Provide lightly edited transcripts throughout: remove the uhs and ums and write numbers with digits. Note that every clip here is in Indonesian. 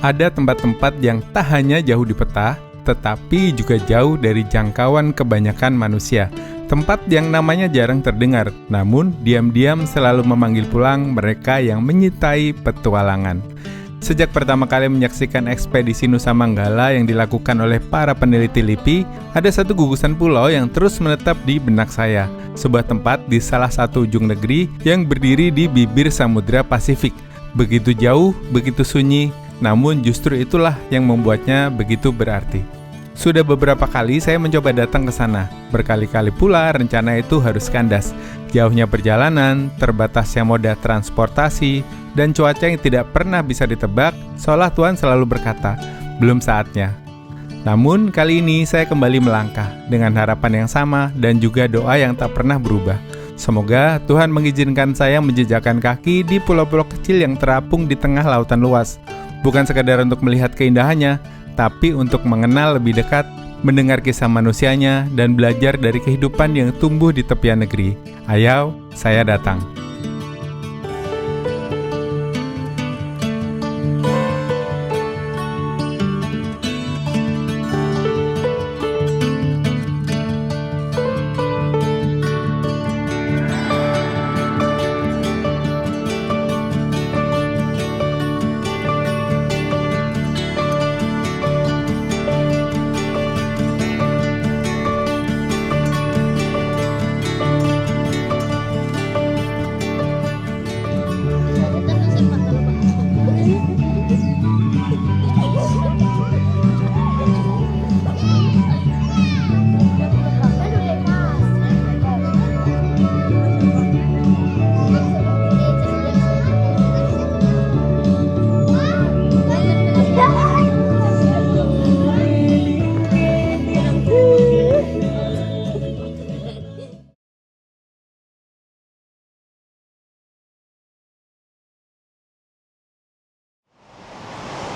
Ada tempat-tempat yang tak hanya jauh di peta, tetapi juga jauh dari jangkauan kebanyakan manusia. Tempat yang namanya jarang terdengar, namun diam-diam selalu memanggil pulang mereka yang menyintai petualangan. Sejak pertama kali menyaksikan ekspedisi Nusa Manggala yang dilakukan oleh para peneliti LIPI, ada satu gugusan pulau yang terus menetap di benak saya. Sebuah tempat di salah satu ujung negeri yang berdiri di bibir Samudra Pasifik. Begitu jauh, begitu sunyi, namun justru itulah yang membuatnya begitu berarti. Sudah beberapa kali saya mencoba datang ke sana. Berkali-kali pula rencana itu harus kandas. Jauhnya perjalanan, terbatasnya moda transportasi, dan cuaca yang tidak pernah bisa ditebak, seolah Tuhan selalu berkata, belum saatnya. Namun kali ini saya kembali melangkah dengan harapan yang sama dan juga doa yang tak pernah berubah. Semoga Tuhan mengizinkan saya menjejakkan kaki di pulau-pulau kecil yang terapung di tengah lautan luas. Bukan sekadar untuk melihat keindahannya, tapi untuk mengenal lebih dekat, mendengar kisah manusianya, dan belajar dari kehidupan yang tumbuh di tepian negeri. Ayo, saya datang.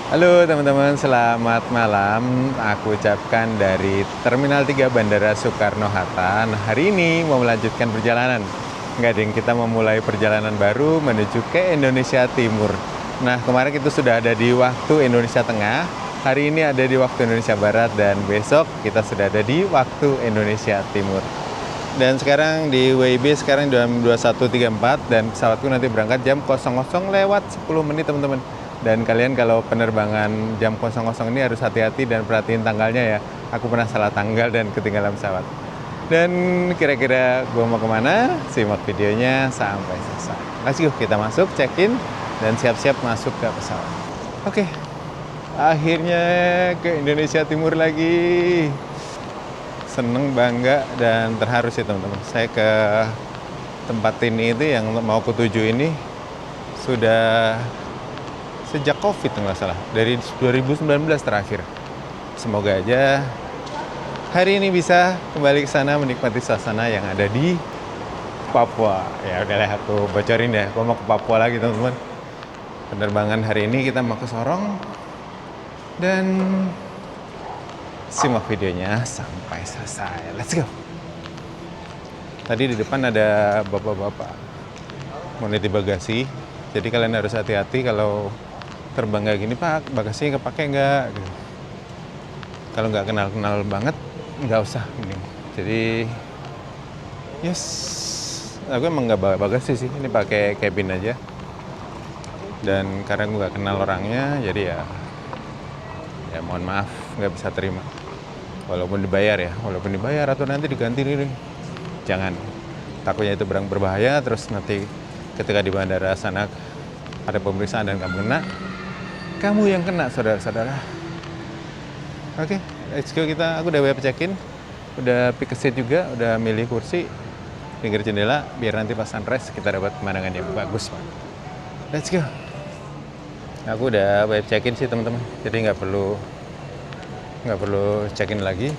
Halo teman-teman, selamat malam. Aku ucapkan dari Terminal 3 Bandara Soekarno-Hatta. Hari ini mau melanjutkan perjalanan. Enggak ding, kita memulai perjalanan baru menuju ke Indonesia Timur. Nah, kemarin kita sudah ada di waktu Indonesia Tengah. Hari ini ada di waktu Indonesia Barat dan besok kita sudah ada di waktu Indonesia Timur. Dan sekarang di WIB sekarang jam 21.34 dan pesawatku nanti berangkat jam 00 lewat 10 menit teman-teman. Dan kalian kalau penerbangan jam 00 ini harus hati-hati dan perhatiin tanggalnya ya. Aku pernah salah tanggal dan ketinggalan pesawat. Dan kira-kira gue mau kemana? Simak videonya sampai selesai. Let's go, kita masuk, check-in, dan siap-siap masuk ke pesawat. Oke, akhirnya ke Indonesia Timur lagi. Seneng, bangga, dan terharu sih teman-teman. Saya ke tempat ini itu yang mau ke tujuh ini sudah sejak COVID nggak salah, dari 2019 terakhir. Semoga aja hari ini bisa kembali ke sana menikmati suasana yang ada di Papua. Ya udahlah, aku bocorin ya, aku mau ke Papua lagi teman-teman. Penerbangan hari ini kita mau ke Sorong dan simak videonya sampai selesai. Let's go. Tadi di depan ada bapak-bapak mau nitip bagasi, jadi kalian harus hati-hati kalau terbang kayak gini, Pak, bagasinya kepake nggak? Gitu. Kalau nggak kenal-kenal banget, nggak usah. Jadi, yes, aku emang nggak bawa bagasi sih, ini pakai cabin aja. Dan karena gue nggak kenal orangnya, jadi ya mohon maaf, nggak bisa terima. Walaupun dibayar atau nanti diganti nih. Jangan, takutnya itu barang berbahaya, terus nanti ketika di bandara sana ada pemeriksaan dan kamu yang kena saudara-saudara. Oke, let's go aku udah web check-in, udah pick a seat juga, udah milih kursi pinggir jendela biar nanti pas sunrise kita dapat pemandangan yang bagus. Let's go. Aku udah web check-in sih teman-teman, jadi nggak perlu check-in lagi.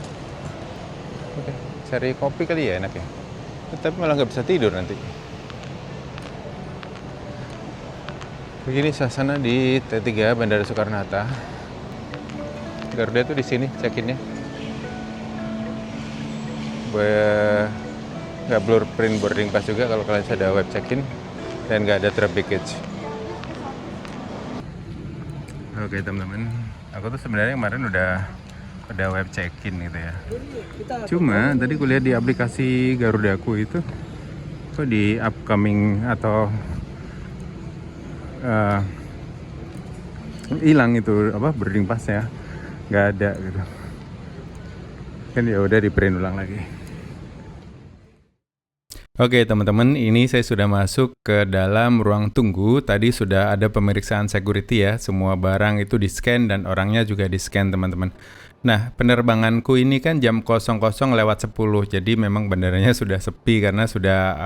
Oke, cari kopi kali ya enak ya. Tapi malah nggak bisa tidur nanti. Begini suasana di T3 Bandara Soekarno-Hatta. Garuda tuh di sini check-innya. Nggak blur print boarding pass juga kalau kalian sudah web check-in dan nggak ada trap baggage. Oke teman-teman, aku tuh sebenarnya kemarin udah web check-in gitu ya. Cuma tadi kulihat di aplikasi Garudaku itu kok di upcoming atau hilang itu apa boarding pass-nya, nggak ada gitu. Kan ya udah di print ulang lagi. Oke teman-teman, ini saya sudah masuk ke dalam ruang tunggu. Tadi sudah ada pemeriksaan security ya, semua barang itu di-scan dan orangnya juga di-scan teman-teman. Nah, penerbanganku ini kan jam 00:10, jadi memang bandaranya sudah sepi karena sudah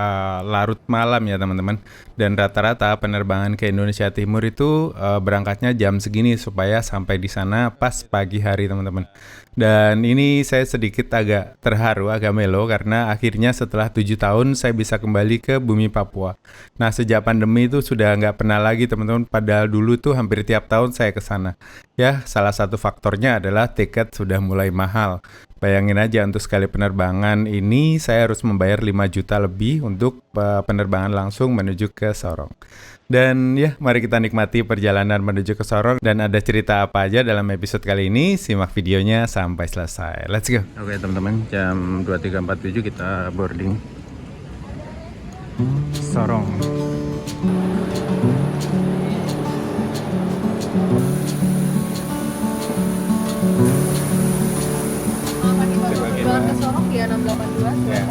larut malam ya teman-teman. Dan rata-rata penerbangan ke Indonesia Timur itu berangkatnya jam segini supaya sampai di sana pas pagi hari teman-teman. Dan ini saya sedikit agak terharu, agak melo karena akhirnya setelah 7 tahun saya bisa kembali ke bumi Papua. Nah sejak pandemi itu sudah nggak pernah lagi teman-teman, padahal dulu tuh hampir tiap tahun saya ke sana. Ya salah satu faktornya adalah tiket sudah mulai mahal. Bayangin aja untuk sekali penerbangan ini saya harus membayar 5 juta lebih untuk penerbangan langsung menuju ke Sorong. Dan ya, mari kita nikmati perjalanan menuju ke Sorong. Dan ada cerita apa aja dalam episode kali ini, simak videonya sampai selesai. Let's go. Oke teman-teman, jam 23.47 kita boarding Sorong. Ke Sorong di 682 ya.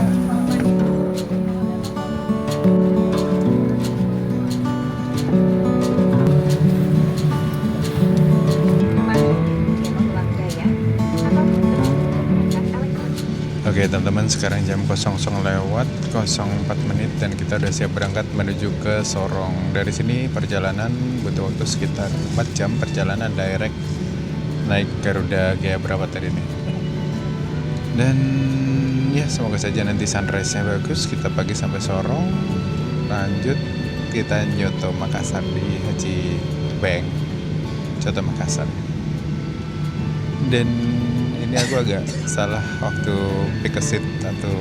Oke teman-teman, sekarang jam 00:04 dan kita udah siap berangkat menuju ke Sorong. Dari sini perjalanan butuh waktu sekitar 4 jam perjalanan direct naik Garuda Gaya berapa tadi nih. Dan ya semoga saja nanti sunrise-nya bagus, kita pagi sampai Sorong. Lanjut kita nyoto Makassar di Haji Beng, Coto Makassar. Dan ini aku agak salah waktu pick a seat atau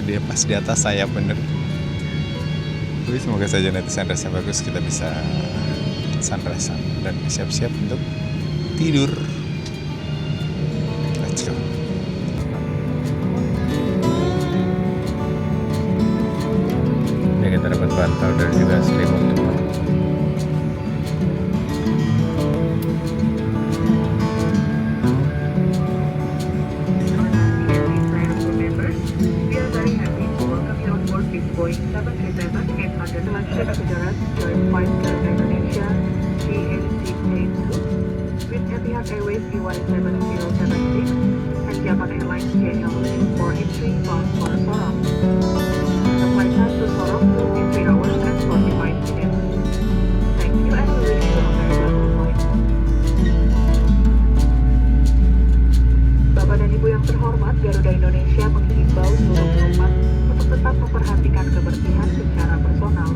dia pas di atas saya bener. Tapi semoga saja nanti sunrise-nya bagus, kita bisa sunrise-an dan siap-siap untuk tidur. Let's go. Ya kita dapat bantal dan juga selimut. Airways EY7076 and Japan Airlines JL483 bound for Sorong. The flight time to Sorong will be 3 hours and 45 minutes. Thank you and we wish you a very pleasant flight. Bapak dan Ibu yang terhormat, Garuda Indonesia menghimbau seluruh penumpang untuk tetap memperhatikan kebersihan secara personal.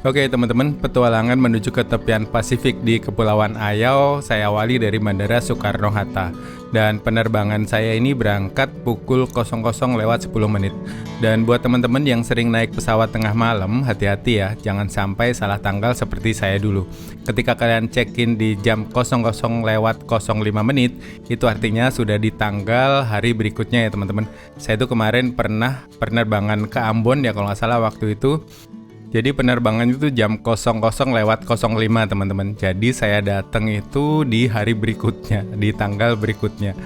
Oke teman-teman, petualangan menuju ke tepian Pasifik di Kepulauan Riau saya awali dari Bandara Soekarno-Hatta. Dan penerbangan saya ini berangkat pukul 00:10. Dan buat teman-teman yang sering naik pesawat tengah malam, hati-hati ya, jangan sampai salah tanggal seperti saya dulu. Ketika kalian check-in di jam 00:05, itu artinya sudah di tanggal hari berikutnya ya teman-teman. Saya tuh kemarin pernah penerbangan ke Ambon ya kalau nggak salah waktu itu. Jadi penerbangan itu jam 00:05 teman-teman. Jadi saya datang itu di hari berikutnya, di tanggal berikutnya.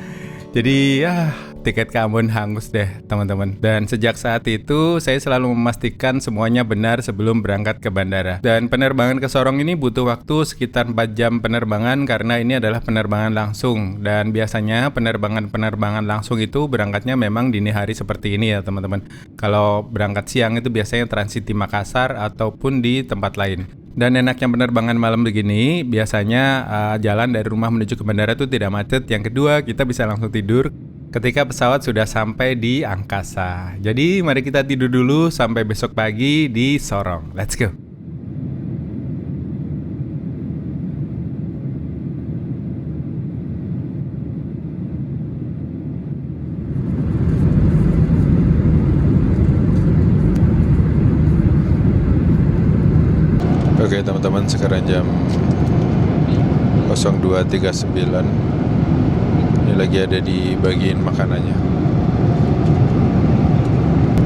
Jadi ya tiket ke Ambon hangus deh teman-teman. Dan sejak saat itu saya selalu memastikan semuanya benar sebelum berangkat ke bandara. Dan penerbangan ke Sorong ini butuh waktu sekitar 4 jam penerbangan karena ini adalah penerbangan langsung. Dan biasanya penerbangan langsung itu berangkatnya memang dini hari seperti ini ya teman-teman. Kalau berangkat siang itu biasanya transit di Makassar ataupun di tempat lain. Dan enaknya penerbangan malam begini, biasanya jalan dari rumah menuju ke bandara itu tidak macet. Yang kedua, kita bisa langsung tidur ketika pesawat sudah sampai di angkasa. Jadi mari kita tidur dulu sampai besok pagi di Sorong. Let's go. Oke teman-teman, sekarang jam 0239. Ini lagi ada di bagian makanannya.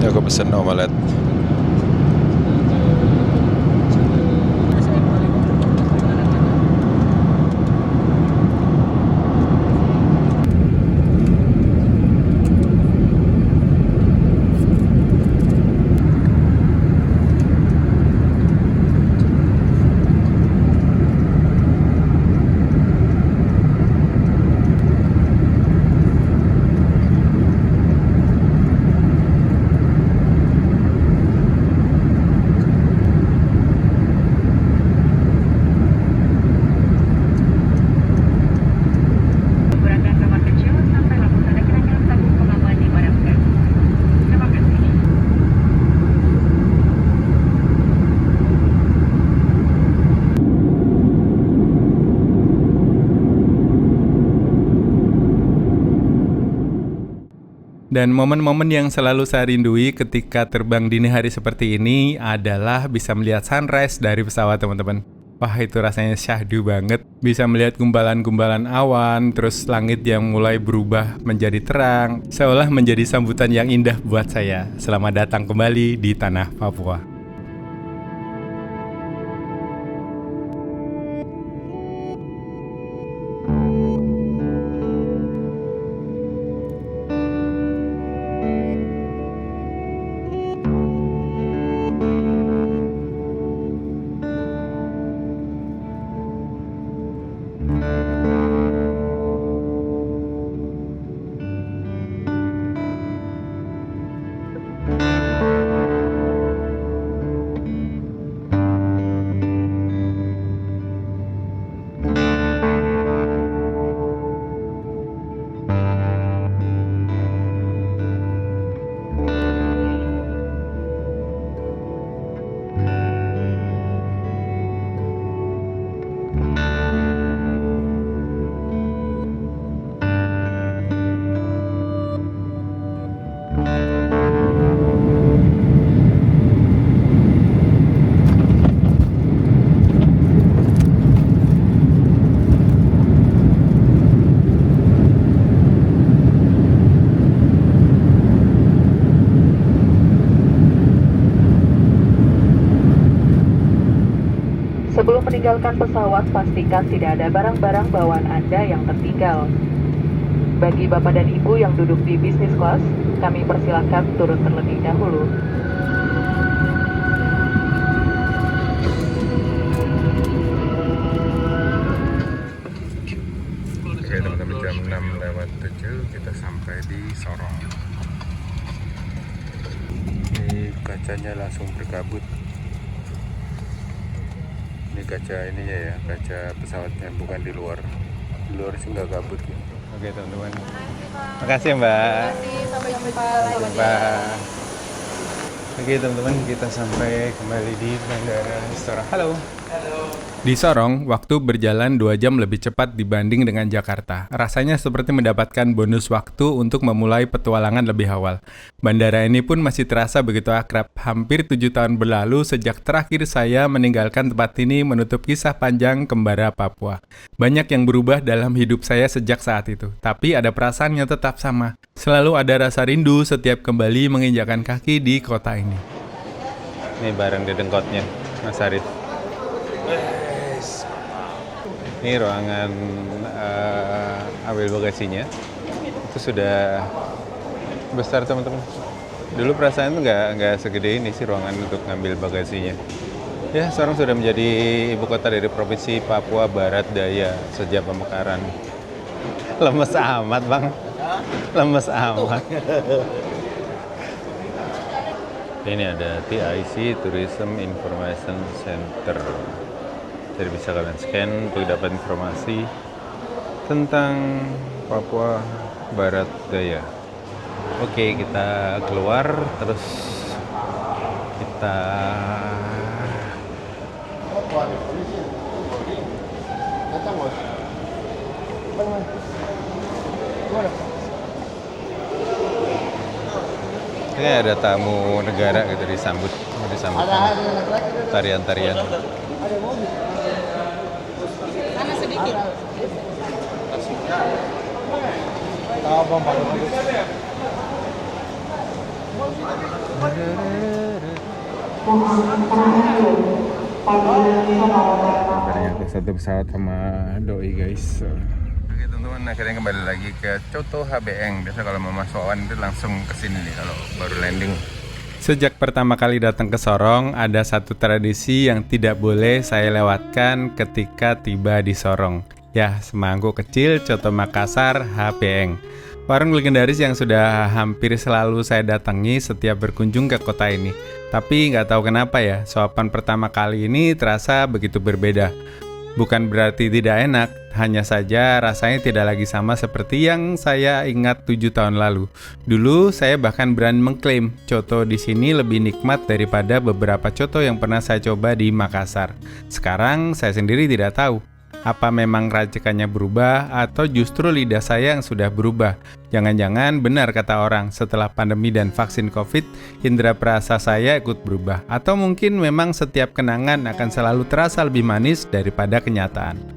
Ya, aku pesen omelet. Menggunakan kamar kecil sampailah pada keranjang tabung pengaman dipadamkan. Terima kasih. Dan momen-momen yang selalu saya rindui ketika terbang dini hari seperti ini adalah bisa melihat sunrise dari pesawat, teman-teman. Wah, itu rasanya syahdu banget. Bisa melihat gumpalan-gumpalan awan, terus langit yang mulai berubah menjadi terang, seolah menjadi sambutan yang indah buat saya. Selamat datang kembali di tanah Papua. Sebelum meninggalkan pesawat, pastikan tidak ada barang-barang bawaan Anda yang tertinggal. Bagi Bapak dan Ibu yang duduk di business class, kami persilahkan turun terlebih dahulu. Oke teman-teman, jam 6:07 kita sampai di Sorong. Ini kacanya langsung berkabut. Ini kaca ininya ya, kaca pesawatnya, bukan di luar. Di luar sih nggak kabut ya. Oke teman-teman. Makasih ya Mbak. Sampai jumpa. Jumpa. Oke teman-teman, kita sampai kembali di Bandara Sorong. Halo. Di Sorong, waktu berjalan 2 jam lebih cepat dibanding dengan Jakarta. Rasanya seperti mendapatkan bonus waktu untuk memulai petualangan lebih awal. Bandara ini pun masih terasa begitu akrab. Hampir 7 tahun berlalu sejak terakhir saya meninggalkan tempat ini menutup kisah panjang kembara Papua. Banyak yang berubah dalam hidup saya sejak saat itu. Tapi ada perasaan yang tetap sama. Selalu ada rasa rindu setiap kembali menginjakan kaki di kota ini. Ini barang dedengkotnya, Mas Arif. Ini ruangan ambil bagasinya. Itu sudah besar teman-teman. Dulu perasaan itu nggak segede ini sih ruangan untuk ngambil bagasinya. Ya, Sorong sudah menjadi ibu kota dari Provinsi Papua Barat Daya sejak pemekaran. Lemes amat bang, lemes amat. Ini ada TIC, Tourism Information Center. Jadi bisa kalian scan untuk dapat informasi tentang Papua Barat Daya. Oke, kita keluar terus kita ini ada tamu negara gitu disambut tarian-tarian. Sana sedikit. Ternyata satu pesawat sama doi guys. Oke teman-teman, akhirnya kembali lagi ke Choto HBN. Biasa kalau mau masuk awan itu langsung ke sini nih kalau baru landing. Sejak pertama kali datang ke Sorong, ada satu tradisi yang tidak boleh saya lewatkan ketika tiba di Sorong. Ya, semangkuk kecil Coto Makassar HBN. Warung legendaris yang sudah hampir selalu saya datangi setiap berkunjung ke kota ini. Tapi nggak tahu kenapa ya, suapan pertama kali ini terasa begitu berbeda. Bukan berarti tidak enak, hanya saja rasanya tidak lagi sama seperti yang saya ingat 7 tahun lalu. Dulu saya bahkan berani mengklaim coto di sini lebih nikmat daripada beberapa coto yang pernah saya coba di Makassar. Sekarang saya sendiri tidak tahu. Apa memang racikannya berubah atau justru lidah saya yang sudah berubah? Jangan-jangan benar kata orang, setelah pandemi dan vaksin COVID, indera perasa saya ikut berubah. Atau mungkin memang setiap kenangan akan selalu terasa lebih manis daripada kenyataan.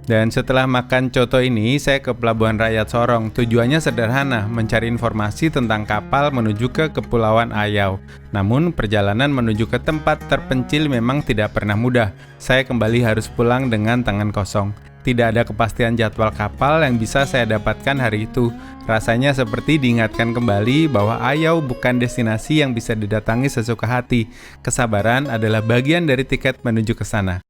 Dan setelah makan coto ini, saya ke Pelabuhan Rakyat Sorong. Tujuannya sederhana, mencari informasi tentang kapal menuju ke Kepulauan Ayau. Namun, perjalanan menuju ke tempat terpencil memang tidak pernah mudah. Saya kembali harus pulang dengan tangan kosong. Tidak ada kepastian jadwal kapal yang bisa saya dapatkan hari itu. Rasanya seperti diingatkan kembali bahwa Ayau bukan destinasi yang bisa didatangi sesuka hati. Kesabaran adalah bagian dari tiket menuju ke sana.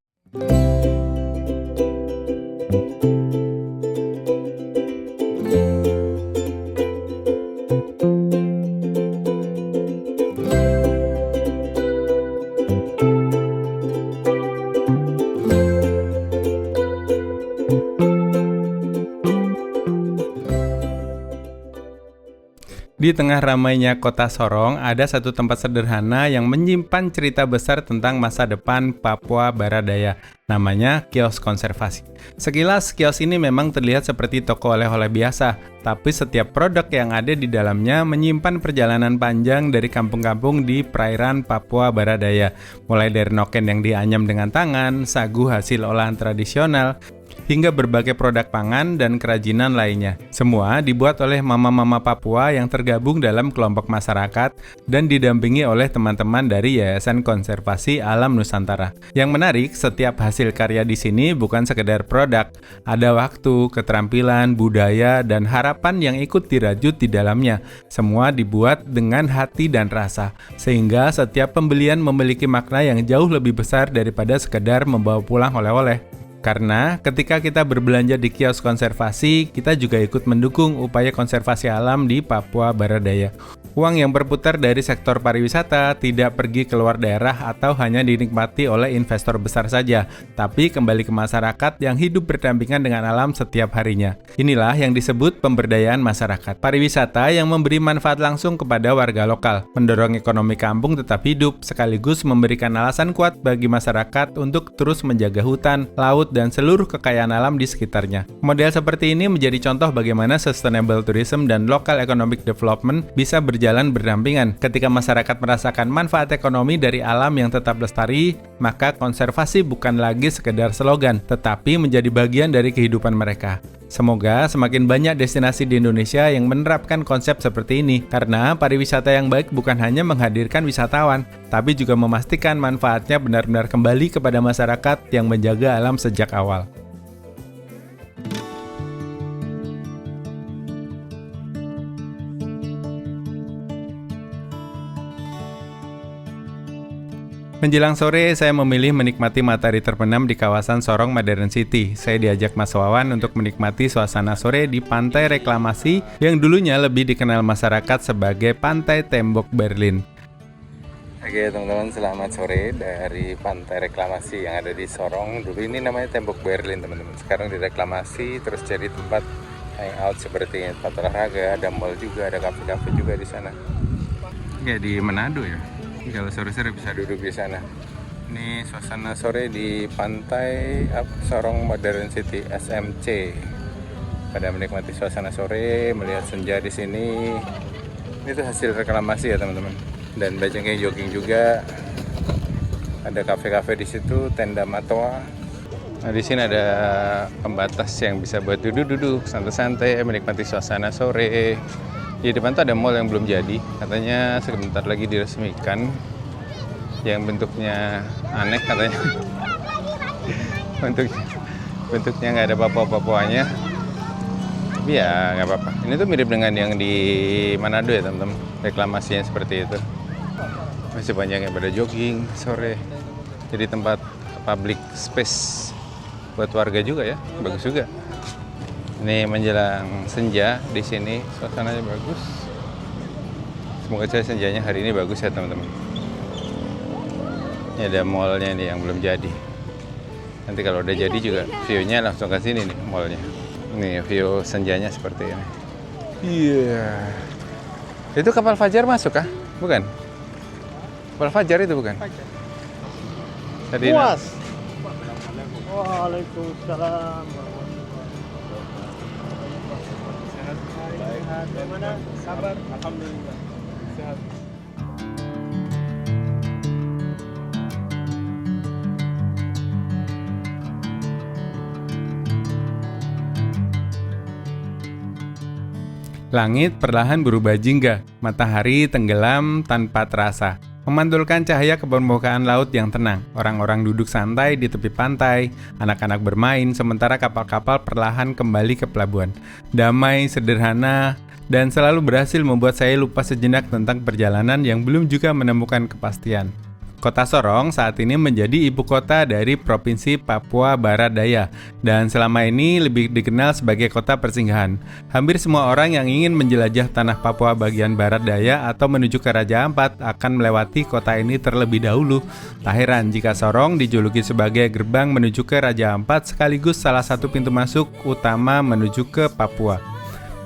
Di tengah ramainya kota Sorong, ada satu tempat sederhana yang menyimpan cerita besar tentang masa depan Papua Baradaya. Namanya Kios Konservasi. Sekilas, kios ini memang terlihat seperti toko oleh-oleh biasa, tapi setiap produk yang ada di dalamnya menyimpan perjalanan panjang dari kampung-kampung di perairan Papua Baradaya. Mulai dari noken yang dianyam dengan tangan, sagu hasil olahan tradisional, hingga berbagai produk pangan dan kerajinan lainnya. Semua dibuat oleh mama-mama Papua yang tergabung dalam kelompok masyarakat dan didampingi oleh teman-teman dari Yayasan Konservasi Alam Nusantara. Yang menarik, setiap hasil karya di sini bukan sekedar produk. Ada waktu, keterampilan, budaya, dan harapan yang ikut dirajut di dalamnya. Semua dibuat dengan hati dan rasa, sehingga setiap pembelian memiliki makna yang jauh lebih besar daripada sekedar membawa pulang oleh-oleh. Karena ketika kita berbelanja di kios konservasi, kita juga ikut mendukung upaya konservasi alam di Papua Baradaya. Uang yang berputar dari sektor pariwisata tidak pergi keluar daerah atau hanya dinikmati oleh investor besar saja, tapi kembali ke masyarakat yang hidup berdampingan dengan alam setiap harinya. Inilah yang disebut pemberdayaan masyarakat. Pariwisata yang memberi manfaat langsung kepada warga lokal, mendorong ekonomi kampung tetap hidup, sekaligus memberikan alasan kuat bagi masyarakat untuk terus menjaga hutan, laut, dan seluruh kekayaan alam di sekitarnya. Model seperti ini menjadi contoh bagaimana sustainable tourism dan local economic development bisa berjalan berdampingan. Ketika masyarakat merasakan manfaat ekonomi dari alam yang tetap lestari, maka konservasi bukan lagi sekedar slogan, tetapi menjadi bagian dari kehidupan mereka. Semoga semakin banyak destinasi di Indonesia yang menerapkan konsep seperti ini, karena pariwisata yang baik bukan hanya menghadirkan wisatawan, tapi juga memastikan manfaatnya benar-benar kembali kepada masyarakat yang menjaga alam sejak awal. Menjelang sore, saya memilih menikmati matahari terbenam di kawasan Sorong Modern City. Saya diajak Mas Wawan untuk menikmati suasana sore di Pantai Reklamasi yang dulunya lebih dikenal masyarakat sebagai Pantai Tembok Berlin. Oke teman-teman, selamat sore dari Pantai Reklamasi yang ada di Sorong. Dulu ini namanya Tembok Berlin teman-teman. Sekarang direklamasi terus jadi tempat hangout seperti tempat olahraga, ada mall juga, ada kafe-kafe juga di sana. Kayak di Manado ya. Kalau sore-sore bisa duduk di sana. Ini suasana sore di Pantai Sorong Modern City SMC. Pada menikmati suasana sore, melihat senja di sini. Ini tuh hasil reklamasi ya teman-teman. Dan banyak jogging juga. Ada kafe-kafe di situ, tenda matoa. Nah, di sini ada pembatas yang bisa buat duduk-duduk, santai-santai, menikmati suasana sore. Di depan tuh ada mall yang belum jadi, katanya sebentar lagi diresmikan. Yang bentuknya aneh katanya. bentuknya nggak ada apa-apa-apanya. Tapi ya nggak apa-apa. Ini tuh mirip dengan yang di Manado ya teman-teman. Reklamasinya seperti itu. Masih banyak yang pada jogging sore. Jadi tempat public space buat warga juga ya, bagus juga. Ini menjelang senja di sini, suasananya bagus. Semoga saja senjanya hari ini bagus ya teman-teman. Ini ada mallnya nih yang belum jadi. Nanti kalau udah jadi juga view-nya langsung ke sini nih mallnya. Nih view senjanya seperti ini. Iya. Itu kapal Fajar masuk kah? Bukan? Kapal Fajar itu bukan? Tadi Puas. Waalaikumsalam. Sehat. Bagaimana? Kabar? Alhamdulillah. Sehat. Langit perlahan berubah jingga, matahari tenggelam tanpa terasa, memantulkan cahaya ke permukaan laut yang tenang. Orang-orang duduk santai di tepi pantai, anak-anak bermain, sementara kapal-kapal perlahan kembali ke pelabuhan. Damai, sederhana, dan selalu berhasil membuat saya lupa sejenak tentang perjalanan yang belum juga menemukan kepastian. Kota Sorong saat ini menjadi ibu kota dari Provinsi Papua Barat Daya dan selama ini lebih dikenal sebagai kota persinggahan. Hampir semua orang yang ingin menjelajah tanah Papua bagian Barat Daya atau menuju ke Raja Ampat akan melewati kota ini terlebih dahulu. Tak heran jika Sorong dijuluki sebagai gerbang menuju ke Raja Ampat sekaligus salah satu pintu masuk utama menuju ke Papua.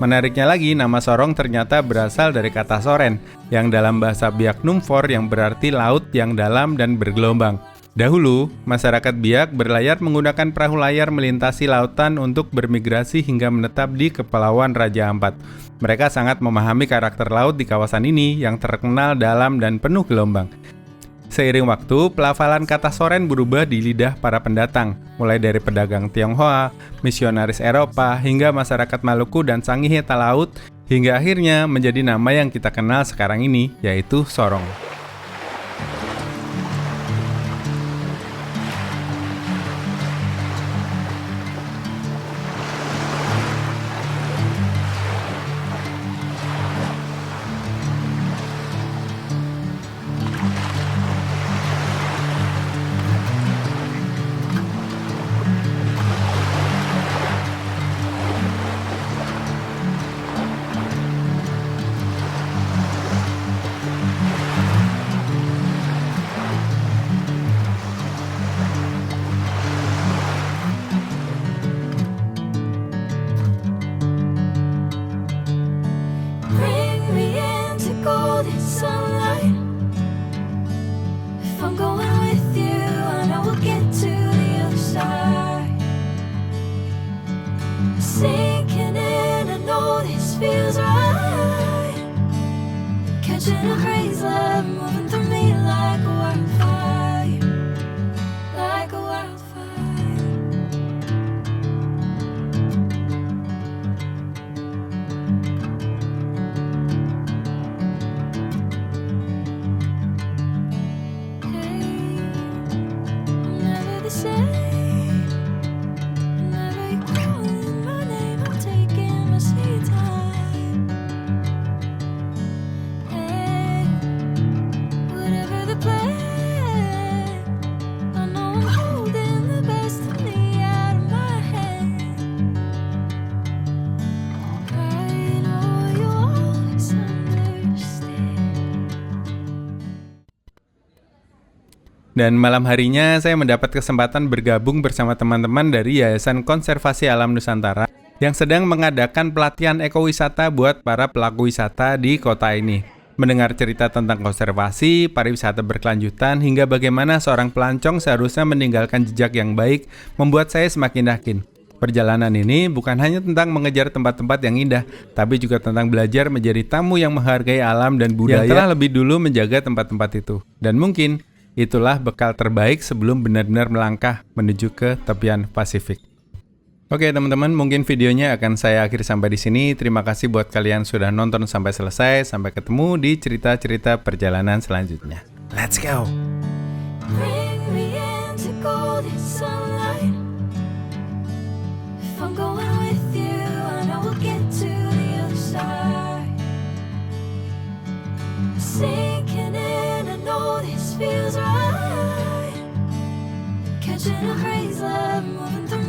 Menariknya lagi, nama Sorong ternyata berasal dari kata soren, yang dalam bahasa Biak Numfor yang berarti laut yang dalam dan bergelombang. Dahulu, masyarakat Biak berlayar menggunakan perahu layar melintasi lautan untuk bermigrasi hingga menetap di Kepulauan Raja Ampat. Mereka sangat memahami karakter laut di kawasan ini yang terkenal dalam dan penuh gelombang. Seiring waktu, pelafalan kata soren berubah di lidah para pendatang, mulai dari pedagang Tionghoa, misionaris Eropa, hingga masyarakat Maluku dan Sangiheta Laut, hingga akhirnya menjadi nama yang kita kenal sekarang ini, yaitu Sorong. Bring me into golden sunlight. If I'm going with you, I know we'll get to the other side. Sinking in, I know this feels right. Catching a breeze, love moving through me like a wildfire, like a wildfire. Never the same. Whenever you're calling my name, I'm taking my sweet time. Hey, whatever the plan, I know I'm holding the best of me out of my hand. I know you always understand. Dan malam harinya saya mendapat kesempatan bergabung bersama teman-teman dari Yayasan Konservasi Alam Nusantara yang sedang mengadakan pelatihan ekowisata buat para pelaku wisata di kota ini. Mendengar cerita tentang konservasi, pariwisata berkelanjutan, hingga bagaimana seorang pelancong seharusnya meninggalkan jejak yang baik membuat saya semakin yakin. Perjalanan ini bukan hanya tentang mengejar tempat-tempat yang indah, tapi juga tentang belajar menjadi tamu yang menghargai alam dan budaya yang telah lebih dulu menjaga tempat-tempat itu. Dan mungkin Itulah bekal terbaik sebelum benar-benar melangkah menuju ke tepian Pasifik. Oke teman-teman, mungkin videonya akan saya akhiri sampai di sini. Terima kasih buat kalian sudah nonton sampai selesai. Sampai ketemu di cerita-cerita perjalanan selanjutnya. Let's go! Bring me into golden sunlight. If I'm going with you, I know we'll get to the other side. Sinking in, I know this feels right. Catching a haze, love moving through